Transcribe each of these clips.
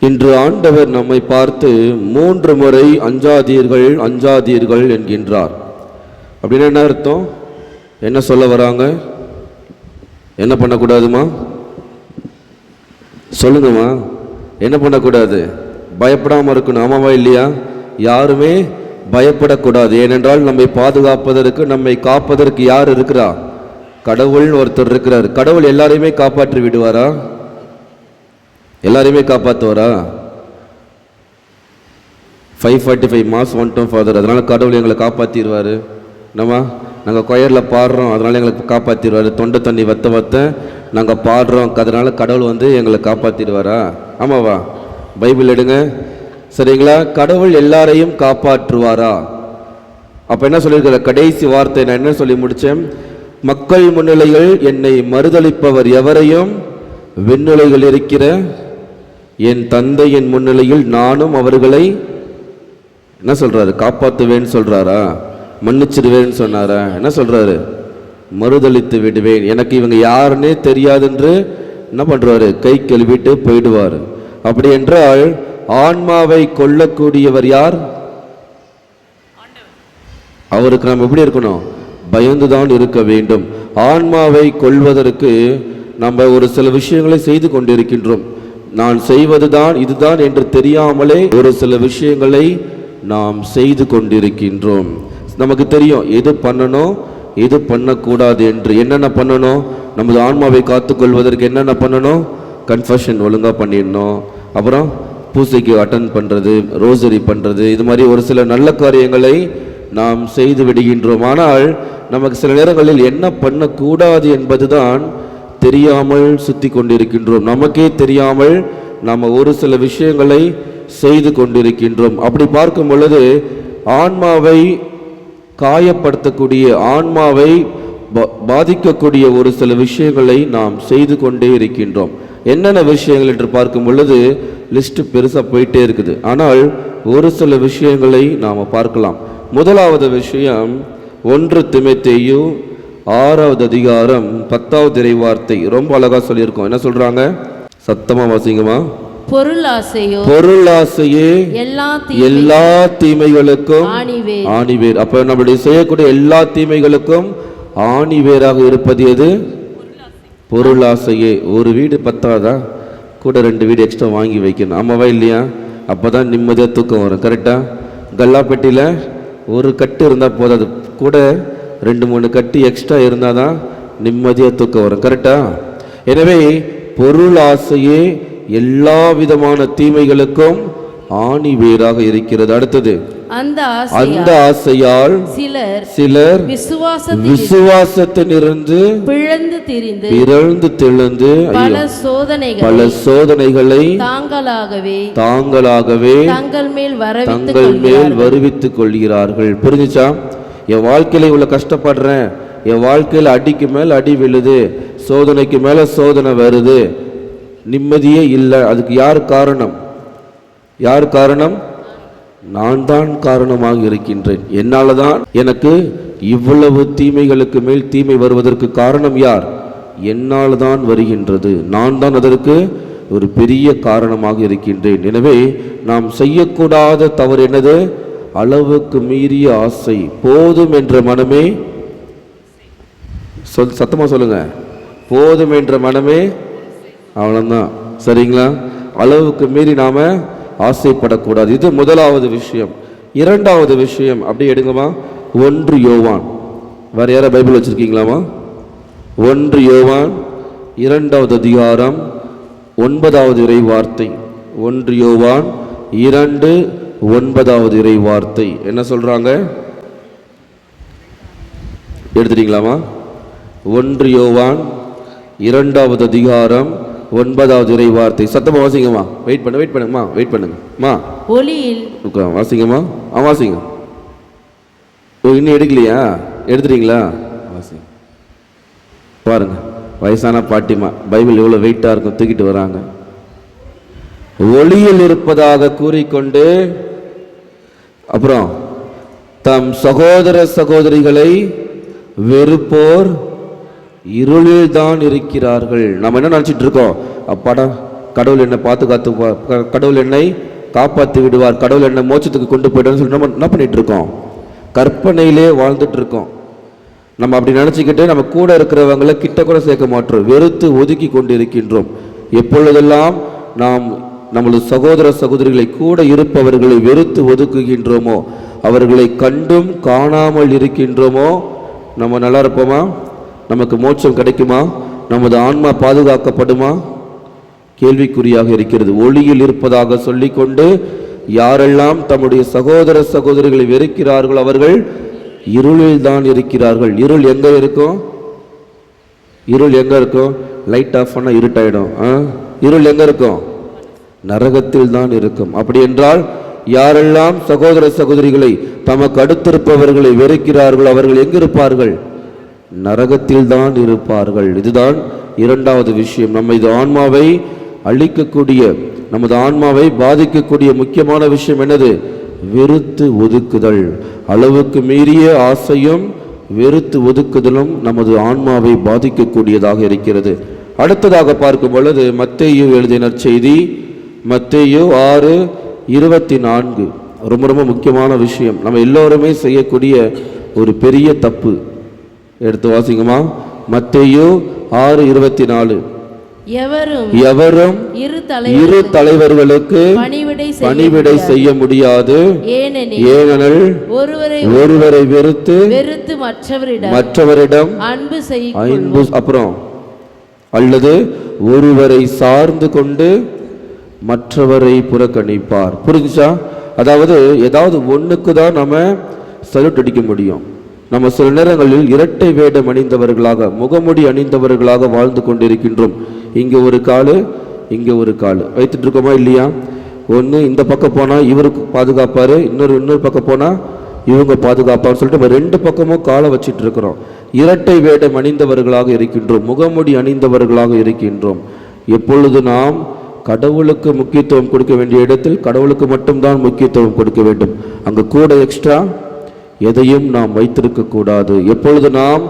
இன்று ஆண்டவர் நம்மை பார்த்து 3 முறை அஞ்சாதீர்கள் அஞ்சாதீர்கள் என்கின்றார். அப்படின்னு என்ன அர்த்தம்? என்ன சொல்ல வராங்க? என்ன பண்ணக்கூடாதுமா? சொல்லுங்கம்மா. என்ன பண்ணக்கூடாது? பயப்படாமல் இருக்கணும். ஆமாவா இல்லையா? யாருமே பயப்படக்கூடாது. ஏனென்றால் நம்மை பாதுகாப்பதற்கு, நம்மை காப்பதற்கு யார் இருக்கிறா? கடவுள் ஒருத்தர் இருக்கிறார். கடவுள் எல்லாரையுமே காப்பாற்றி விடுவாரா? எல்லாரையுமே காப்பாற்றுவாரா? 545 மாஸ் வந்துட்டோம் ஃபாதர், அதனால் கடவுள் எங்களை காப்பாற்றிடுவார். நாங்கள் கொயரில் பாடுறோம், அதனால் எங்களை காப்பாற்றிடுவார். தொண்டை தண்ணி வத்த நாங்கள் பாடுறோம், அதனால் கடவுள் எங்களை காப்பாற்றிடுவாரா? ஆமாவா? பைபிள் எடுங்க, சரிங்களா? கடவுள் எல்லாரையும் காப்பாற்றுவாரா? அப்போ என்ன சொல்லியிருக்கிற கடைசி வார்த்தை நான் என்ன சொல்லி முடித்தேன்? மக்கள் முன்னிலையில் என்னை மறுதளிப்பவர் எவரையும் விண்ணுலைகள் இருக்கிற என் தந்தையின் முன்னிலையில் நானும் அவர்களை என்ன சொல்றாரு? காப்பாற்றுவேன்னு சொல்றாரா? மன்னிச்சிடுவேன்னு சொன்னாரா? என்ன சொல்றாரு? மறுதளித்து விடுவேன். எனக்கு இவங்க யாருன்னே தெரியாதுன்று என்ன பண்றாரு? கை கழுவிட்டு போயிடுவார். அப்படி என்றால் ஆன்மாவை கொல்லக்கூடியவர் யார்? அவருக்கு நாம் எப்படி இருக்கணும்? பயந்துதான் இருக்க வேண்டும். ஆன்மாவை கொல்வதற்கு நம்ம ஒரு சில விஷயங்களை செய்து கொண்டிருக்கின்றோம். நான் செய்வதுதான் இதுதான் என்று தெரியாமலே ஒரு சில விஷயங்களை நாம் செய்து கொண்டிருக்கின்றோம். நமக்கு தெரியும் எது பண்ணணும் எது பண்ணக்கூடாது என்று. என்னென்ன பண்ணணும்? நமது ஆன்மாவை காத்துக்கொள்வதற்கு என்னென்ன பண்ணணும்? கன்ஃபஷன் ஒழுங்காக பண்ணிடணும், அப்புறம் பூசைக்கு அட்டன் பண்ணுறது, ரோசரி பண்ணுறது, இது மாதிரி ஒரு சில நல்ல காரியங்களை நாம் செய்து விடுகின்றோம். ஆனால் நமக்கு சில நேரங்களில் என்ன பண்ணக்கூடாது என்பதுதான் தெரியாமல் சுற்றி கொண்டிருக்கின்றோம். நமக்கே தெரியாமல் நாம் ஒரு சில விஷயங்களை செய்து கொண்டிருக்கின்றோம். அப்படி பார்க்கும் பொழுது ஆன்மாவை காயப்படுத்தக்கூடிய, ஆன்மாவை பாதிக்கக்கூடிய ஒரு சில விஷயங்களை நாம் செய்து கொண்டே இருக்கின்றோம். என்னென்ன விஷயங்கள் என்று பார்க்கும் பொழுது லிஸ்ட் பெருசாக போயிட்டே இருக்குது. ஆனால் ஒரு சில விஷயங்களை நாம் பார்க்கலாம். முதலாவது விஷயம் 1 தீமோத்தேயு 6வது அதிகாரம் 10வது இறைவார்த்தை. ரொம்ப அழகா சொல்லியிருக்கோம். என்ன சொல்றாங்க? சத்தமா வாசிங்கம்மா. பொருளாசையே எல்லா தீமைகளுக்கும் ஆணிவேர். அப்ப நம்முடைய செய்யக்கூடிய எல்லா தீமைகளுக்கும் ஆணிவேராக இருப்பது எது? பொருளாசையே. ஒரு வீடு பத்தாதா? கூட 2 வீடு எக்ஸ்ட்ரா வாங்கி வைக்கணும். ஆமாவா இல்லையா? அப்பதான் நிம்மதியாக தூக்கம் வரும். கரெக்டா? கல்லாப்பெட்டியில் ஒரு கட்டு இருந்தால் போதாது, கூட 2-3 கட்டு எக்ஸ்ட்ரா இருந்தால் தான் நிம்மதியாக தூக்கம் வரும். கரெக்டா? எனவே பொருள் ஆசையே எல்லா விதமான தீமைகளுக்கும் ஆணி வேராக இருக்கிறது. அடுத்தது, அந்த ஆசையால் சிலர் விசுவாசத்திலிருந்து பிறழ்ந்து திரிந்து பல சோதனைகளை தாங்களாகவே தங்கள் மேல் வருவித்துக் கொள்கிறார்கள். புரிஞ்சுச்சா? என் வாழ்க்கையில இவ்வளவு கஷ்டப்படுறேன், என் வாழ்க்கையில் அடிக்கு மேல் அடி விழுது, சோதனைக்கு மேல சோதனை வருது, நிம்மதியே இல்லை. அதுக்கு யார் காரணம்? யார் காரணம்? நான் தான் காரணமாக இருக்கின்றேன். என்னால தான் எனக்கு இவ்வளவு தீமைகளுக்கு மேல் தீமை வருவதற்கு காரணம் யார்? என்னால் தான் வருகின்றது. நான் தான் அதற்கு ஒரு பெரிய காரணமாக இருக்கின்றேன். எனவே நாம் செய்யக்கூடாத தவறு என்னது? அளவுக்கு மீறிய ஆசை. போதும் என்ற மனமே, சத்தமா சொல்லுங்க, போதும் என்ற மனமே. அவ்வளவுதான். சரிங்களா? அளவுக்கு மீறி நாம ஆசைப்படக்கூடாது. இது முதலாவது விஷயம். இரண்டாவது விஷயம் அப்படி எடுங்கம்மா. 1 யோவான். வேற யார பைபிள் வச்சிருக்கீங்களாமா? 1 யோவான் 2வது அதிகாரம் 9வது இறை வார்த்தை. 1 யோவான் 2:9 இறை வார்த்தை என்ன சொல்றாங்க? எடுத்துட்டீங்களாமா? 1 யோவான் 2வது அதிகாரம் 9வது இறை வார்த்தை. சத்தமா வாசிங்கம்மா. Wait பண்ணுங்கம்மா, wait பண்ணுங்கம்மா. ஒளியில் வாசிங்கம்மா. வாசிங்க. இன்னும் எடுக்கலையா? எடுத்துட்டீங்களா? வாசிங்க. பாருங்க, வயசான பாட்டிமா பைபிள் எவ்வளவு வெயிட்டா இருக்கும், தூக்கிட்டு வராங்க. ஒளியில் இருப்பதாக கூறிக்கொண்டு அப்புறம் தம் சகோதர சகோதரிகளை வெறுப்போர் இருளில் தான் இருக்கிறார்கள். நம்ம என்ன நினைச்சிட்டு இருக்கோம்? அப்பாடா கடவுள் என்னை பாதுகாத்து கடவுள் என்னை காப்பாற்றி விடுவார், கடவுள் என்னை மோட்சத்துக்கு கொண்டு போய்டுன்னு சொல்லி நம்ம என்ன பண்ணிட்டு இருக்கோம்? கற்பனையிலே வாழ்ந்துட்டு இருக்கோம். நம்ம அப்படி நினச்சிக்கிட்டு நம்ம கூட இருக்கிறவங்களை கிட்ட கூட சேர்க்க மாட்டோம், வெறுத்து ஒதுக்கி கொண்டு இருக்கின்றோம். எப்பொழுதெல்லாம் நாம் நமது சகோதர சகோதரிகளை கூட இருப்பவர்களை வெறுத்து ஒதுக்குகின்றோமோ, அவர்களை கண்டும் காணாமல் இருக்கின்றோமோ, நம்ம நல்லா இருப்போமா? நமக்கு மோட்சம் கிடைக்குமா? நமது ஆன்மா பாதுகாக்கப்படுமா? கேள்விக்குறியாக இருக்கிறது. ஒளியில் இருப்பதாக சொல்லிக்கொண்டு யாரெல்லாம் தம்முடைய சகோதர சகோதரிகளை வெறுக்கிறார்கள் அவர்கள் இருளில் தான் இருக்கிறார்கள். இருள் எங்க இருக்கும்? இருள் எங்க இருக்கும்? லைட் ஆஃப் பண்ணால் இருட்டாயிடும். இருள் எங்க இருக்கும்? நரகத்தில் தான் இருக்கும். அப்படி என்றால் யாரெல்லாம் சகோதர சகோதரிகளை தமக்கு அடுத்திருப்பவர்களை வெறுக்கிறார்கள் அவர்கள் எங்க இருப்பார்கள்? நரகத்தில் தான் இருப்பார்கள். இதுதான் இரண்டாவது விஷயம். நம்ம இது ஆன்மாவை அழிக்கக்கூடிய, நமது ஆன்மாவை பாதிக்கக்கூடிய முக்கியமான விஷயம் என்னது? வெறுத்து ஒதுக்குதல். அளவுக்கு மீறிய ஆசையும் வெறுத்து ஒதுக்குதலும் நமது ஆன்மாவை பாதிக்கக்கூடியதாக இருக்கிறது. அடுத்ததாக பார்க்கும் பொழுது மத்தேயு எழுதின செய்தி, மத்தேயு 6:24. ரொம்ப ரொம்ப முக்கியமான விஷயம், நம்ம எல்லோருமே செய்யக்கூடிய ஒரு பெரிய தப்பு. எடுத்து வாசிங்கம்மா. மத்தேயு 6:24. எவரும் இரு தலைவர்களுக்கு பணிவிடை செய்ய முடியாது, ஏனெனில் ஒருவரை வெறுத்து மற்றவரிடம் அன்பு அப்புறம் அல்லது ஒருவரை சார்ந்து கொண்டு மற்றவரை புறக்கணிப்பார். புரிஞ்சுச்சா? அதாவது ஏதாவது ஒண்ணுக்கு தான் நம்ம சல்யூட் அடிக்க முடியும். நம்ம சில நேரங்களில் இரட்டை வேடம் அணிந்தவர்களாக, முகமுடி அணிந்தவர்களாக வாழ்ந்து கொண்டிருக்கின்றோம். இங்கே ஒரு காலு இங்கே ஒரு காலு வைத்துட்டு இருக்கோமா இல்லையா? ஒன்று இந்த பக்கம் போனால் இவருக்கு பாதுகாப்பார், இன்னொரு பக்கம் போனால் இவங்க பாதுகாப்பான்னு சொல்லிட்டு நம்ம ரெண்டு பக்கமும் காலை வச்சிட்டு இருக்கிறோம். இரட்டை வேடம் அணிந்தவர்களாக இருக்கின்றோம், முகமுடி அணிந்தவர்களாக இருக்கின்றோம். எப்பொழுது நாம் கடவுளுக்கு முக்கியத்துவம் கொடுக்க வேண்டிய இடத்தில் கடவுளுக்கு மட்டும்தான் முக்கியத்துவம் கொடுக்க வேண்டும். அங்கே கூட எக்ஸ்ட்ரா எதையும் நாம் வைத்திருக்க கூடாது. எப்பொழுது நாம்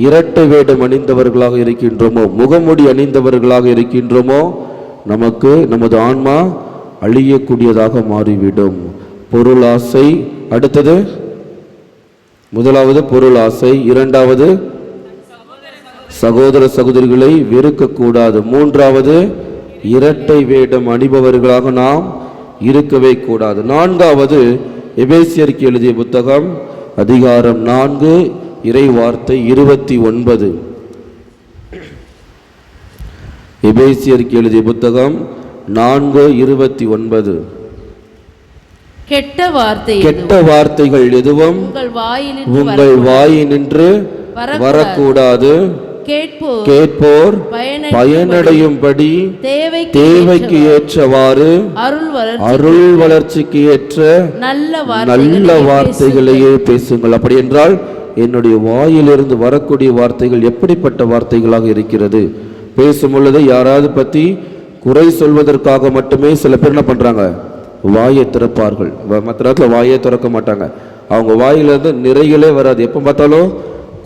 இரட்டை வேடம் அணிந்தவர்களாக இருக்கின்றோமோ, முகமுடி அணிந்தவர்களாக இருக்கின்றோமோ, நமக்கு நமது ஆன்மா அழியக்கூடியதாக மாறிவிடும். பொருளாசை, அடுத்தது முதலாவது பொருளாசை, இரண்டாவது சகோதர சகோதரிகளை வெறுக்கக்கூடாது, மூன்றாவது இரட்டை வேடம் அணிபவர்களாக நாம் இருக்கவே கூடாது, நான்காவது எபேசியருக்கு எழுதிய புத்தகம் அதிகாரம் 4 இறை வார்த்தை 29. எபேசியருக்கு எழுதிய புத்தகம் 4:29. கெட்ட வார்த்தைகள் எதுவும் உங்கள் வாயினின்று வரக்கூடாது, கேட்போர் பயனடையும்படி தேவைக்கு ஏற்றவாறு அருள் வளர்ச்சிக்கு ஏற்ற நல்ல வார்த்தைகளையே பேசுங்கள். அப்படி என்றால் என்னுடைய வாயிலிருந்து வரக்கூடிய வார்த்தைகள் எப்படிப்பட்ட வார்த்தைகளாக இருக்கிறது? பேசும் பொழுது யாராவது பற்றி குறை சொல்வதற்காக மட்டுமே சில பேர் என்ன பண்றாங்க? வாயை திறப்பார்கள். மற்ற நேரத்தில் வாயை திறக்க மாட்டாங்க. அவங்க வாயிலிருந்து நிறைகளே வராது, எப்போ பார்த்தாலும்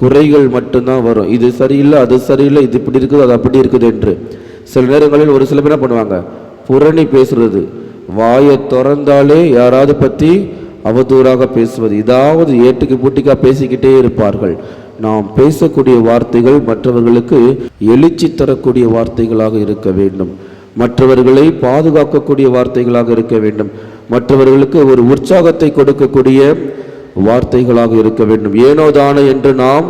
குறைகள் மட்டும்தான் வரும். இது சரியில்லை, அது சரியில்லை, இது இப்படி இருக்குது, அது அப்படி இருக்குது என்று. சில நேரங்களில் ஒரு சில பேர் என்ன பண்ணுவாங்க? புரணி பேசுறது. வாயை திறந்தாலே யாராவது பற்றி அவதூறாக பேசுவது, இதாவது ஏட்டுக்கு பூட்டிக்கா பேசிக்கிட்டே இருப்பார்கள். நாம் பேசக்கூடிய வார்த்தைகள் மற்றவர்களுக்கு எழுச்சி தரக்கூடிய வார்த்தைகளாக இருக்க வேண்டும், மற்றவர்களை பாதுகாக்கக்கூடிய வார்த்தைகளாக இருக்க வேண்டும், மற்றவர்களுக்கு ஒரு உற்சாகத்தை கொடுக்கக்கூடிய வார்த்தைகளாக இருக்க வேண்டும். ஏனோ தானோ என்று நாம்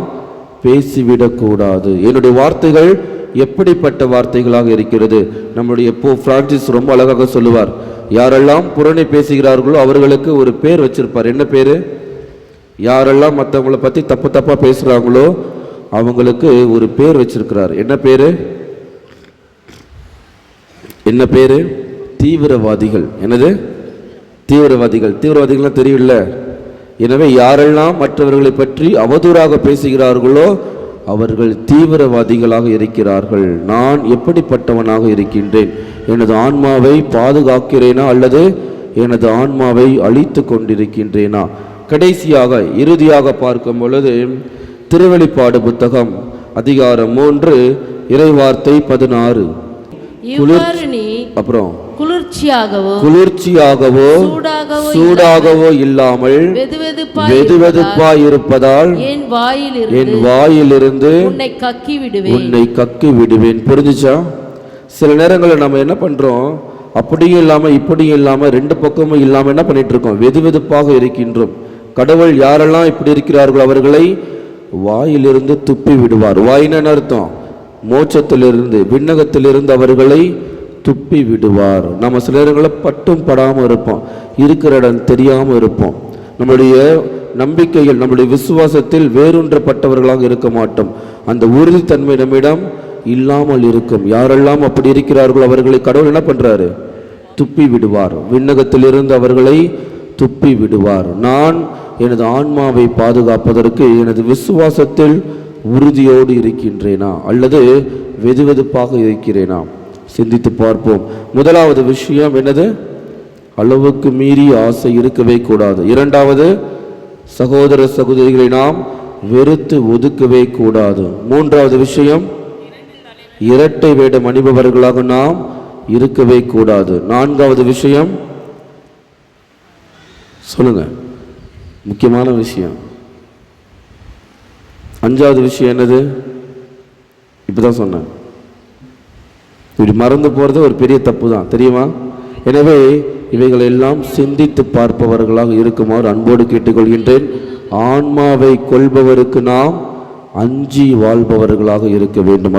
பேசிவிடக்கூடாது. என்னுடைய வார்த்தைகள் எப்படிப்பட்ட வார்த்தைகளாக இருக்கிறது? நம்முடைய பிரான்சிஸ் ரொம்ப அழகாக சொல்லுவார், யாரெல்லாம் புரணி பேசுகிறார்களோ அவர்களுக்கு ஒரு பேர் வச்சிருப்பார். என்ன பேரு? யாரெல்லாம் மற்றவங்களை பற்றி தப்பா பேசுகிறாங்களோ அவங்களுக்கு ஒரு பேர் வச்சிருக்கிறார். என்ன பேரு? என்ன பேரு? தீவிரவாதிகள். என்னது? தீவிரவாதிகள். தீவிரவாதிகள்லாம் தெரியல. எனவே யாரெல்லாம் மற்றவர்களை பற்றி அவதூறாக பேசுகிறார்களோ அவர்கள் தீவிரவாதிகளாக இருக்கிறார்கள். நான் எப்படிப்பட்டவனாக இருக்கின்றேன்? எனது ஆன்மாவை பாதுகாக்கிறேனா அல்லது எனது ஆன்மாவை அழித்து கொண்டிருக்கின்றேனா? கடைசியாக இறுதியாக பார்க்கும் பொழுது திருவெளிப்பாடு புத்தகம் அதிகாரம் 3 இறைவார்த்தை 16. அப்புறம் குளிர்ச்சியாகவோ சூடாகவோ இல்லாமல் வெதுவெதுப்பாய் இருப்பதால் என் வாயிலிருந்து உன்னை கக்கி விடுவேன். புரிஞ்சுச்சா? சில நேரங்களில் நம்ம என்ன பண்றோம், அப்படியும் இல்லாம இப்படியும் இல்லாம ரெண்டு பக்கமும் இல்லாம என்ன பண்ணிட்டு இருக்கோம், வெதுவெதுப்பாக இருக்கின்றோம். கடவுள் யாரெல்லாம் இப்படி இருக்கிறார்களோ அவர்களை வாயிலிருந்து துப்பி விடுவார். வாயின்னு அர்த்தம், மோட்சத்திலிருந்து விண்ணகத்திலிருந்து அவர்களை துப்பி விடுவார். நம்ம சில நேரங்களில் பட்டும் படாமல் இருப்போம், இருக்கிற இடம் தெரியாமல் இருப்போம். நம்முடைய நம்பிக்கைகள், நம்முடைய விசுவாசத்தில் வேரூன்றப்பட்டவர்களாக இருக்க மாட்டோம். அந்த உறுதித்தன்மை நம்மிடம் இல்லாமல் இருக்கும். யாரெல்லாம் அப்படி இருக்கிறார்களோ அவர்களை கடவுள் என்ன பண்றாரு, துப்பி விடுவார். விண்ணகத்திலிருந்து அவர்களை துப்பி விடுவார். நான் எனது ஆன்மாவை பாதுகாப்பதற்கு எனது விசுவாசத்தில் உறுதியோடு இருக்கின்றேனா அல்லது வெதுவெதுப்பாக இருக்கிறேனா? சிந்தித்து பார்ப்போம். முதலாவது விஷயம் என்னது? அளவுக்கு மீறி ஆசை இருக்கவே கூடாது. இரண்டாவது, சகோதர சகோதரிகளை நாம் வெறுத்து ஒதுக்கவே கூடாது. மூன்றாவது விஷயம், இரட்டை வேடம் அணிபவர்களாக நாம் இருக்கவே கூடாது. நான்காவது விஷயம் சொல்லுங்க, முக்கியமான விஷயம். அஞ்சாவது விஷயம் என்னது? இப்பதான் சொன்னேன். இப்படி மறந்து போறது ஒரு பெரிய தப்பு தான், தெரியுமா? எனவே இவைகள் எல்லாம் சிந்தித்து பார்ப்பவர்களாக இருக்குமாறு அன்போடு கேட்டுக்கொள்கின்றேன். ஆன்மாவை கொள்பவருக்கு நாம் அஞ்சி வாழ்பவர்களாக இருக்க வேண்டும்.